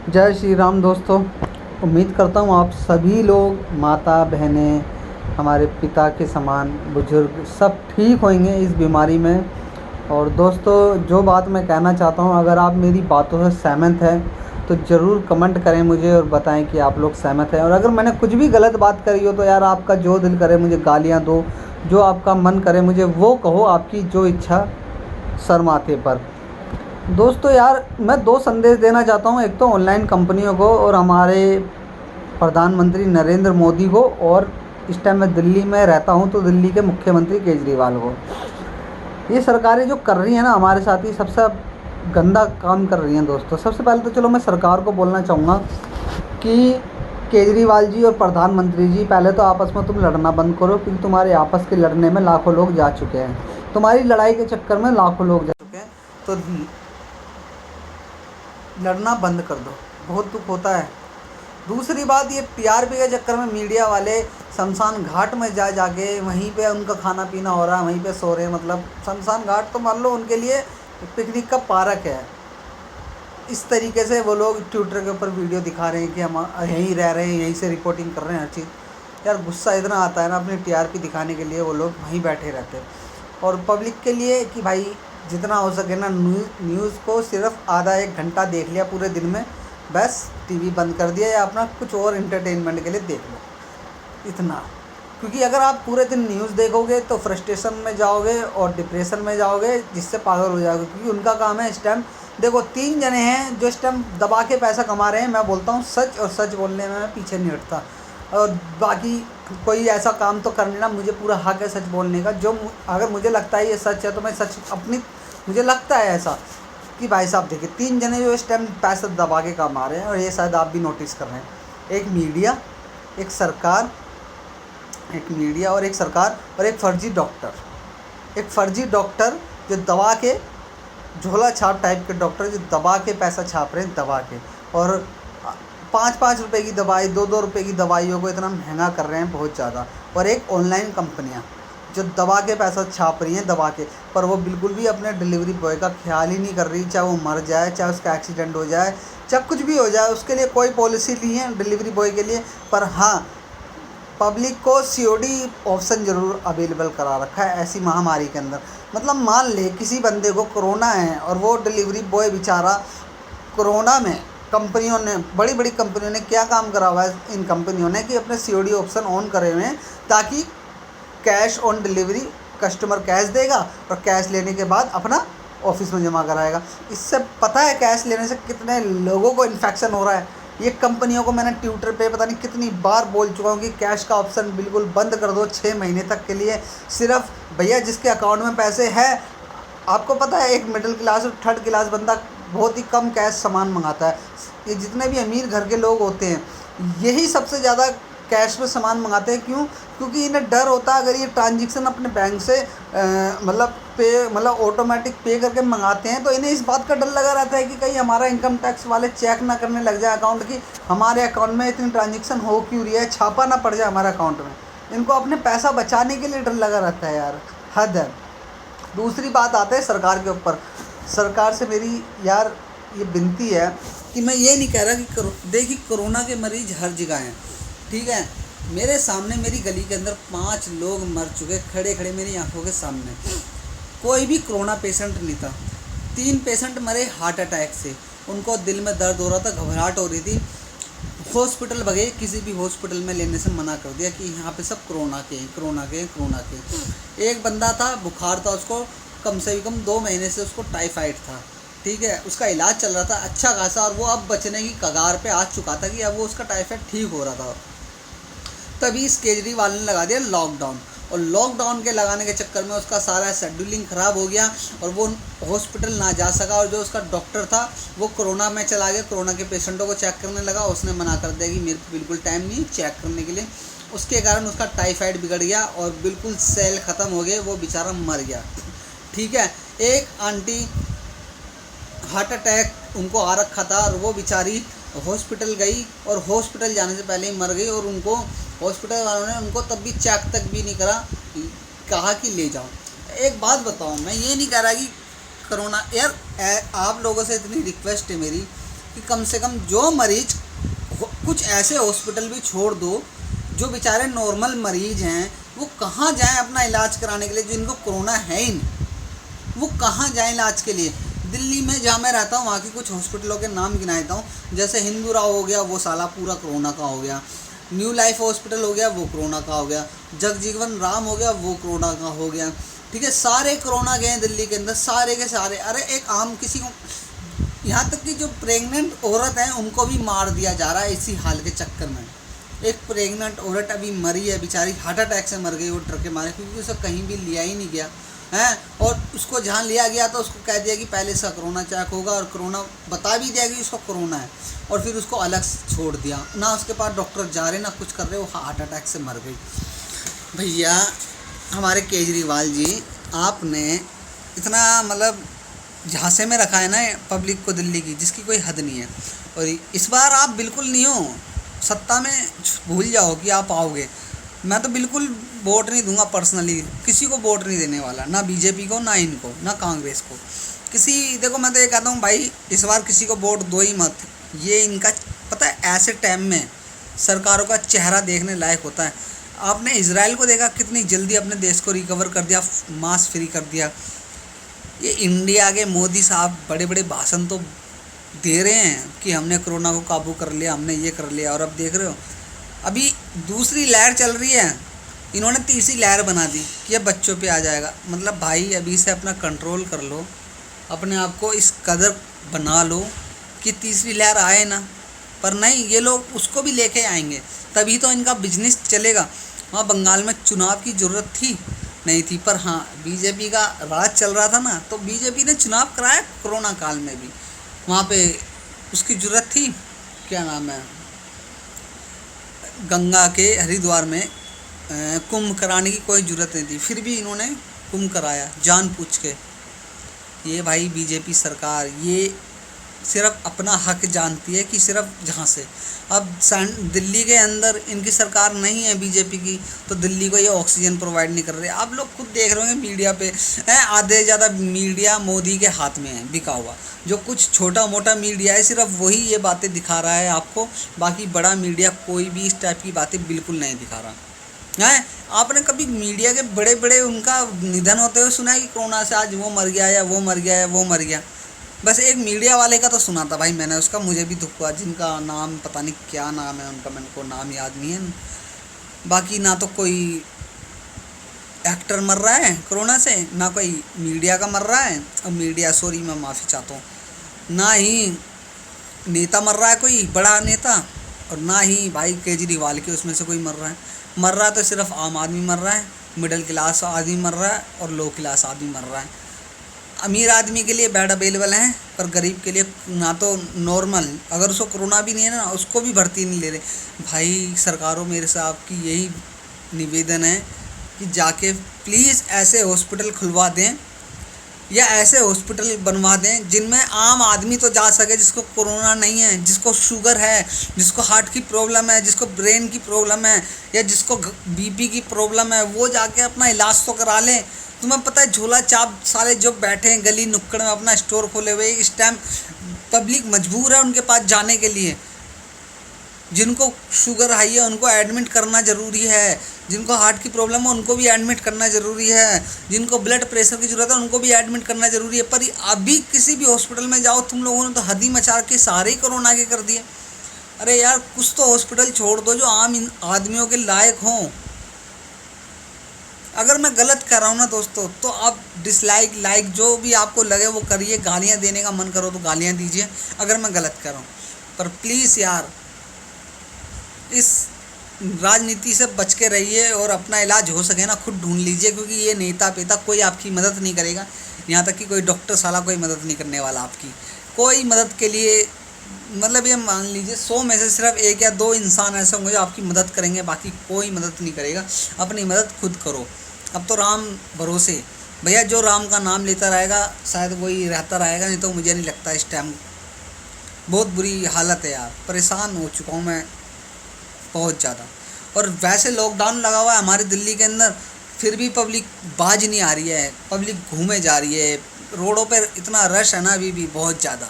जय श्री राम दोस्तों। उम्मीद करता हूँ आप सभी लोग, माता बहनें, हमारे पिता के समान बुजुर्ग सब ठीक होंगे इस बीमारी में। और दोस्तों, जो बात मैं कहना चाहता हूँ, अगर आप मेरी बातों से सहमत हैं तो ज़रूर कमेंट करें मुझे और बताएं कि आप लोग सहमत हैं। और अगर मैंने कुछ भी गलत बात करी हो तो यार, आपका जो दिल करे मुझे गालियाँ दो, जो आपका मन करे मुझे वो कहो, आपकी जो इच्छा शर्माते पर। दोस्तों यार, मैं दो संदेश देना चाहता हूँ। एक तो ऑनलाइन कंपनियों को और हमारे प्रधानमंत्री नरेंद्र मोदी को, और इस टाइम मैं दिल्ली में रहता हूँ तो दिल्ली के मुख्यमंत्री केजरीवाल को। ये सरकारें जो कर रही हैं ना हमारे साथ, ही सबसे गंदा काम कर रही हैं दोस्तों। सबसे पहले तो चलो मैं सरकार को बोलना चाहूँगा कि केजरीवाल जी और प्रधानमंत्री जी, पहले तो आपस में तुम लड़ना बंद करो, क्योंकि तुम्हारे आपस के लड़ने में लाखों लोग जा चुके हैं। तुम्हारी लड़ाई के चक्कर में लाखों लोग जा चुके हैं, तो लड़ना बंद कर दो। बहुत दुख होता है। दूसरी बात, ये टीआरपी के चक्कर में मीडिया वाले शमशान घाट में जाके वहीं पे उनका खाना पीना हो रहा है, वहीं पे सो रहे हैं। मतलब शमशान घाट तो मान लो उनके लिए पिकनिक का पार्क है। इस तरीके से वो लोग ट्विटर के ऊपर वीडियो दिखा रहे हैं कि हम यहीं रह रहे हैं, यहीं से रिपोर्टिंग कर रहे हैं हर चीज़। यार गुस्सा इतना आता है ना, अपनी टीआरपी दिखाने के लिए वो लोग वहीं बैठे रहते हैं। और पब्लिक के लिए कि भाई जितना हो सके ना, न्यूज़ को सिर्फ आधा एक घंटा देख लिया पूरे दिन में, बस टीवी बंद कर दिया या अपना कुछ और एंटरटेनमेंट के लिए देख लो, इतना। क्योंकि अगर आप पूरे दिन न्यूज़ देखोगे तो फ्रस्ट्रेशन में जाओगे और डिप्रेशन में जाओगे, जिससे पागल हो जाओगे। क्योंकि उनका काम है इस टाइम, देखो 3 जने हैं जो इस टाइम दबा के पैसा कमा रहे हैं। मैं बोलता हूँ सच, और सच बोलने में मैं पीछे नहीं हटता। और बाकी कोई ऐसा काम तो कर लेना, मुझे पूरा हक है सच बोलने का। जो अगर मुझे लगता है ये सच है तो मैं सच अपनी, मुझे लगता है ऐसा कि भाई साहब देखिए 3 जने जो इस टाइम पैसा दबा के कमा रहे हैं, और ये शायद आप भी नोटिस कर रहे हैं। एक मीडिया, एक सरकार, और एक फर्जी डॉक्टर। एक फर्जी डॉक्टर जो दबा के, झोला छाप टाइप के डॉक्टर जो दबा के पैसा छाप रहे हैं, दबा के। और 5-5 रुपए की दवाई, 2-2 रुपए की दवाइयों को इतना महंगा कर रहे हैं, बहुत ज़्यादा। और एक ऑनलाइन कंपनियां जो दबा के पैसा छाप रही हैं, दबा के, पर वो बिल्कुल भी अपने डिलीवरी बॉय का ख्याल ही नहीं कर रही। चाहे वो मर जाए, चाहे उसका एक्सीडेंट हो जाए, चाहे कुछ भी हो जाए, उसके लिए कोई पॉलिसी नहीं है डिलीवरी बॉय के लिए। पर हाँ, पब्लिक को सीओडी ऑप्शन ज़रूर अवेलेबल करा रखा है ऐसी महामारी के अंदर। मतलब मान ले किसी बंदे को कोरोना है और वो डिलीवरी बॉय बेचारा कोरोना में, कंपनियों ने, बड़ी बड़ी कंपनियों ने क्या काम करा हुआ है इन कंपनियों ने कि अपने सीओडी ऑप्शन ऑन करे हुए हैं, ताकि cash on delivery, customer cash देगा और कैश लेने के बाद अपना ऑफिस में जमा कराएगा। इससे पता है कैश लेने से कितने लोगों को इन्फेक्शन हो रहा है। ये कंपनियों को मैंने ट्विटर पे पता नहीं कितनी बार बोल चुका हूँ कि कैश का ऑप्शन बिल्कुल बंद कर दो 6 महीने तक के लिए। सिर्फ भैया जिसके अकाउंट में पैसे हैं, आपको पता है एक मिडिल क्लास और थर्ड क्लास बंदा बहुत ही कम कैश सामान मंगाता है। ये जितने भी अमीर घर के लोग होते हैं, यही सबसे ज़्यादा कैश में सामान मंगाते हैं। क्यों? क्योंकि इन्हें डर होता है अगर ये ट्रांजेक्शन अपने बैंक से मतलब ऑटोमेटिक पे करके मंगाते हैं, तो इन्हें इस बात का डर लगा रहता है कि कहीं हमारा इनकम टैक्स वाले चेक ना करने लग जाए अकाउंट की, हमारे अकाउंट में इतनी ट्रांजेक्शन हो क्यों रही है, छापा ना पड़ जाए हमारे अकाउंट में। इनको अपने पैसा बचाने के लिए डर लगा रहता है यार, हद है। दूसरी बात आते हैं सरकार के ऊपर। सरकार से मेरी यार ये विनती है कि मैं ये नहीं कह रहा कि देखिए कोरोना के मरीज हर जगह हैं, ठीक है। मेरे सामने, मेरी गली के अंदर 5 लोग मर चुके, खड़े खड़े मेरी आंखों के सामने। कोई भी कोरोना पेशेंट नहीं था। 3 पेशेंट मरे हार्ट अटैक से, उनको दिल में दर्द हो रहा था, घबराहट हो रही थी, हॉस्पिटल भगे, किसी भी हॉस्पिटल में लेने से मना कर दिया कि यहाँ पे सब कोरोना के। एक बंदा था, बुखार था उसको, कम से कम 2 महीने से उसको टाइफाइड था, ठीक है। उसका इलाज चल रहा था अच्छा खासा, और वो अब बचने की कगार पे आ चुका था कि अब वो उसका टाइफाइड ठीक हो रहा था। तभी इस केजरीवाल ने लगा दिया लॉकडाउन, और लॉकडाउन के लगाने के चक्कर में उसका सारा शेड्यूलिंग ख़राब हो गया और वो हॉस्पिटल ना जा सका। और जो उसका डॉक्टर था वो कोरोना में चला गया, कोरोना के पेशेंटों को चेक करने लगा। उसने मना कर दिया कि मेरे को बिल्कुल टाइम नहीं चेक करने के लिए। उसके कारण उसका टाइफाइड बिगड़ गया और बिल्कुल सेल ख़त्म हो गए, वो बेचारा मर गया, ठीक है। एक आंटी हार्ट अटैक उनको आ रखा था और वो बेचारी हॉस्पिटल गई, और हॉस्पिटल जाने से पहले ही मर गई। और उनको हॉस्पिटल वालों ने उनको तब भी चेक तक भी नहीं करा, कहा कि ले जाओ। एक बात बताऊं, मैं ये नहीं कह रहा कि कोरोना, यार आप लोगों से इतनी रिक्वेस्ट है मेरी कि कम से कम जो मरीज, कुछ ऐसे हॉस्पिटल भी छोड़ दो जो बेचारे नॉर्मल मरीज हैं, वो कहाँ जाएं अपना इलाज कराने के लिए, जिनको कोरोना है ही नहीं, वो कहाँ जाएं इलाज के लिए। दिल्ली में जहाँ मैं रहता हूँ वहाँ की कुछ हॉस्पिटलों के नाम गिना देता हूँ, जैसे हिंदूराव हो गया, वो साला पूरा कोरोना का हो गया। न्यू लाइफ हॉस्पिटल हो गया, वो कोरोना का हो गया। जगजीवन राम हो गया, वो कोरोना का हो गया। ठीक है, सारे कोरोना गए हैं दिल्ली के अंदर, सारे के सारे। अरे एक आम किसी को, यहाँ तक कि जो प्रेग्नेंट औरत हैं उनको भी मार दिया जा रहा है इसी हाल के चक्कर में। एक प्रेग्नेंट औरत अभी मरी है बेचारी, हार्ट अटैक से मर गई वो ट्रक के मारे, क्योंकि उसे कहीं भी लिया ही नहीं गया है। और उसको जहाँ लिया गया तो उसको कह दिया कि पहले इसका कोरोना चेक होगा, और कोरोना बता भी दिया कि उसको कोरोना है, और फिर उसको अलग से छोड़ दिया ना। उसके पास डॉक्टर जा रहे ना कुछ कर रहे, वो हार्ट अटैक से मर गई। भैया हमारे केजरीवाल जी, आपने इतना मतलब झांसे में रखा है ना पब्लिक को दिल्ली की, जिसकी कोई हद नहीं है। और इस बार आप बिल्कुल नहीं हो सत्ता में, भूल जाओ कि आप आओगे। मैं तो बिल्कुल वोट नहीं दूंगा पर्सनली, किसी को वोट नहीं देने वाला, ना बीजेपी को, ना इनको, ना कांग्रेस को, किसी। देखो मैं तो ये कहता हूँ भाई, इस बार किसी को वोट दो ही मत। ये इनका पता है, ऐसे टाइम में सरकारों का चेहरा देखने लायक होता है। आपने इजराइल को देखा, कितनी जल्दी अपने देश को रिकवर कर दिया, मास फ्री कर दिया। ये इंडिया के मोदी साहब बड़े बड़े भाषण तो दे रहे हैं कि हमने कोरोना को काबू कर लिया, हमने ये कर लिया, और अब देख रहे हो अभी दूसरी लहर चल रही है, इन्होंने तीसरी लहर बना दी कि अब बच्चों पे आ जाएगा। मतलब भाई अभी से अपना कंट्रोल कर लो, अपने आप को इस कदर बना लो कि तीसरी लहर आए ना। पर नहीं, ये लोग उसको भी लेके आएंगे, तभी तो इनका बिजनेस चलेगा। वहाँ बंगाल में चुनाव की ज़रूरत थी नहीं थी, पर हाँ बीजेपी का राज चल रहा था ना, तो बीजेपी ने चुनाव कराया कोरोना काल में भी। वहाँ पे उसकी ज़रूरत थी, क्या नाम है, गंगा के हरिद्वार में कुंभ कराने की कोई ज़रूरत नहीं थी, फिर भी इन्होंने कुंभ कराया जानबूझ के। ये भाई बीजेपी सरकार, ये सिर्फ अपना हक जानती है कि सिर्फ जहाँ से। अब दिल्ली के अंदर इनकी सरकार नहीं है बीजेपी की, तो दिल्ली को ये ऑक्सीजन प्रोवाइड नहीं कर रहे। आप लोग खुद देख रहे होंगे मीडिया पे, आधे से ज़्यादा मीडिया मोदी के हाथ में है, बिका हुआ। जो कुछ छोटा मोटा मीडिया है सिर्फ वही ये बातें दिखा रहा है आपको, बाकी बड़ा मीडिया कोई भी इस टाइप की बातें बिल्कुल नहीं दिखा रहा है। आपने कभी मीडिया के बड़े बड़े उनका निधन होते हुए सुना है कि कोरोना से आज वो मर गया या वो मर गया या वो मर गया? बस एक मीडिया वाले का तो सुना था भाई मैंने, उसका मुझे भी दुख हुआ, जिनका नाम पता नहीं क्या नाम है उनका, मेरे को नाम याद नहीं है। बाकी ना तो कोई एक्टर मर रहा है कोरोना से, ना कोई मीडिया का मर रहा है, और मीडिया सॉरी मैं माफ़ी चाहता हूँ, ना ही नेता मर रहा है कोई बड़ा नेता, और ना ही भाई केजरीवाल के उसमें से कोई मर रहा है। मर रहा है तो सिर्फ आम आदमी मर रहा है, मिडिल क्लास आदमी मर रहा है, और लो क्लास आदमी मर रहा है। अमीर आदमी के लिए बेड अवेलेबल हैं, पर गरीब के लिए ना तो नॉर्मल, अगर उसको कोरोना भी नहीं है ना उसको भी भर्ती नहीं ले रहे। भाई सरकारों मेरे से आपकी यही निवेदन है कि जाके प्लीज़ ऐसे हॉस्पिटल खुलवा दें, या ऐसे हॉस्पिटल बनवा दें जिनमें आम आदमी तो जा सके, जिसको कोरोना नहीं है, जिसको शुगर है, जिसको हार्ट की प्रॉब्लम है, जिसको ब्रेन की प्रॉब्लम है, या जिसको बीपी की प्रॉब्लम है, वो जाके अपना इलाज तो करा लें। तुम्हें पता है झोला चाप सारे जो बैठे हैं गली नुक्कड़ में अपना स्टोर खोले हुए, इस टाइम पब्लिक मजबूर है उनके पास जाने के लिए। जिनको शुगर हाई है उनको एडमिट करना ज़रूरी है, जिनको हार्ट की प्रॉब्लम है उनको भी एडमिट करना ज़रूरी है, जिनको ब्लड प्रेशर की ज़रूरत है उनको भी एडमिट करना ज़रूरी है। पर अभी किसी भी हॉस्पिटल में जाओ, तुम लोगों ने तो हद ही मचा के सारे ही कोरोना के कर दिए। अरे यार कुछ तो हॉस्पिटल छोड़ दो जो आम आदमियों के लायक हों। अगर मैं गलत कर रहा हूँ ना दोस्तों, तो आप डिसलाइक लाइक जो भी आपको लगे वो करिए, गालियाँ देने का मन करो तो गालियाँ दीजिए अगर मैं गलत कर रहा हूँ। पर प्लीज़ यार इस राजनीति से बच के रहिए, और अपना इलाज हो सके ना खुद ढूंढ लीजिए, क्योंकि ये नेता पेता कोई आपकी मदद नहीं करेगा। यहाँ तक कि कोई डॉक्टर साला कोई मदद नहीं करने वाला आपकी, कोई मदद के लिए। मतलब ये मान लीजिए 100 में से सिर्फ 1 या 2 इंसान ऐसे होंगे जो आपकी मदद करेंगे, बाकी कोई मदद नहीं करेगा। अपनी मदद खुद करो। अब तो राम भरोसे भैया, जो राम का नाम लेता रहेगा शायद वही रहता रहेगा, नहीं तो मुझे नहीं लगता। इस टाइम बहुत बुरी हालत है यार, परेशान हो चुका हूँ मैं बहुत ज़्यादा। और वैसे लॉकडाउन लगा हुआ है हमारे दिल्ली के अंदर, फिर भी पब्लिक बाज नहीं आ रही है, पब्लिक घूमे जा रही है, रोडों पर इतना रश है ना अभी भी बहुत ज़्यादा।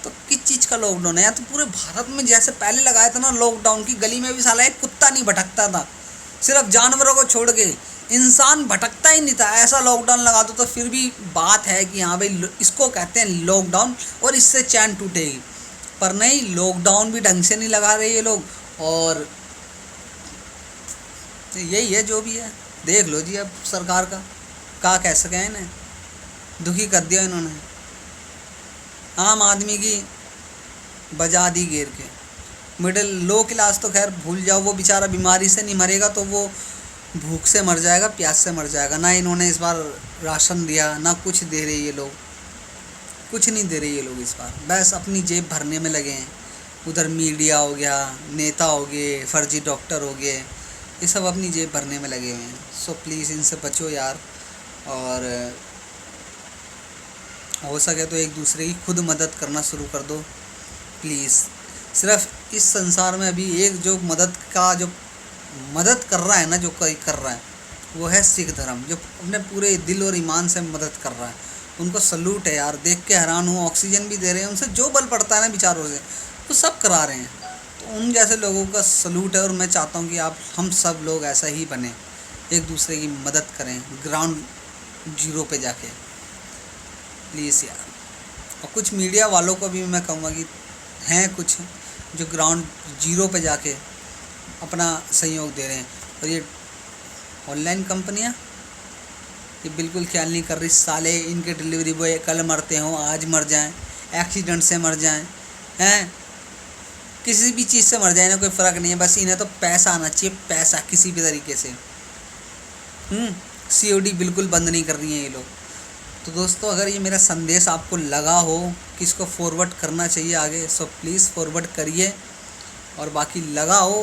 तो किस चीज़ का का लॉकडाउन है, या तो पूरे भारत में जैसे पहले लगाया था ना लॉकडाउन की, गली में भी साला एक कुत्ता नहीं भटकता था, सिर्फ जानवरों को छोड़ के इंसान भटकता ही नहीं था, ऐसा लॉकडाउन लगा दो तो फिर भी बात है कि हाँ भाई इसको कहते हैं लॉकडाउन और इससे चैन टूटेगी। पर नहीं, लॉकडाउन भी ढंग से नहीं लगा रहे ये लोग, और यही है जो भी है। देख लो जी अब सरकार का कह सकें, इन्हें दुखी कर दिया इन्होंने, आम आदमी की बजा दी घेर के। मिडिल लो क्लास तो खैर भूल जाओ, वो बेचारा बीमारी से नहीं मरेगा तो वो भूख से मर जाएगा, प्यास से मर जाएगा। ना इन्होंने इस बार राशन दिया, ना कुछ दे रहे ये लोग, कुछ नहीं दे रहे ये लोग इस बार, बस अपनी जेब भरने में लगे हैं। उधर मीडिया हो गया, नेता हो गए, फर्जी डॉक्टर हो गए, ये सब अपनी जेब भरने में लगे हुए हैं। सो प्लीज़ इनसे बचो यार, और हो सके तो एक दूसरे की खुद मदद करना शुरू कर दो प्लीज़। सिर्फ इस संसार में अभी एक जो मदद कर रहा है ना, जो कोई कर रहा है, वो है सिख धर्म, जो अपने पूरे दिल और ईमान से मदद कर रहा है। उनको सल्यूट है यार, देख के हैरान हूँ। ऑक्सीजन भी दे रहे हैं, उनसे जो बल पड़ता है ना बेचारों से, वो सब करा रहे हैं। तो उन जैसे लोगों का सल्यूट है, और मैं चाहता हूँ कि हम सब लोग ऐसा ही बने, एक दूसरे की मदद करें ग्राउंड जीरो पे जाके, प्लीज़ यार। और कुछ मीडिया वालों को भी मैं कहूँगा कि हैं कुछ जो ग्राउंड जीरो पे जाके अपना सहयोग दे रहे हैं, और ये ऑनलाइन कंपनियाँ ये बिल्कुल ख्याल नहीं कर रही। साले इनके डिलीवरी बॉय कल मरते हों, आज मर जाएं, एक्सीडेंट से मर जाएं, हैं किसी भी चीज़ से मर जाए ना, कोई फ़र्क नहीं है, बस इन्हें तो पैसा आना चाहिए, पैसा किसी भी तरीके से। COD बिल्कुल बंद नहीं कर रही हैं ये लोग। तो दोस्तों, अगर ये मेरा संदेश आपको लगा हो कि इसको फॉरवर्ड करना चाहिए आगे, सो प्लीज़ फॉरवर्ड करिए। और बाकी लगा हो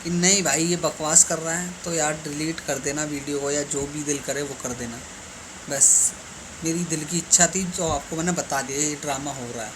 कि नहीं भाई ये बकवास कर रहा है, तो यार डिलीट कर देना वीडियो को, या जो भी दिल करे वो कर देना। बस मेरी दिल की इच्छा थी, तो आपको मैंने बता दिया ये ड्रामा हो रहा है।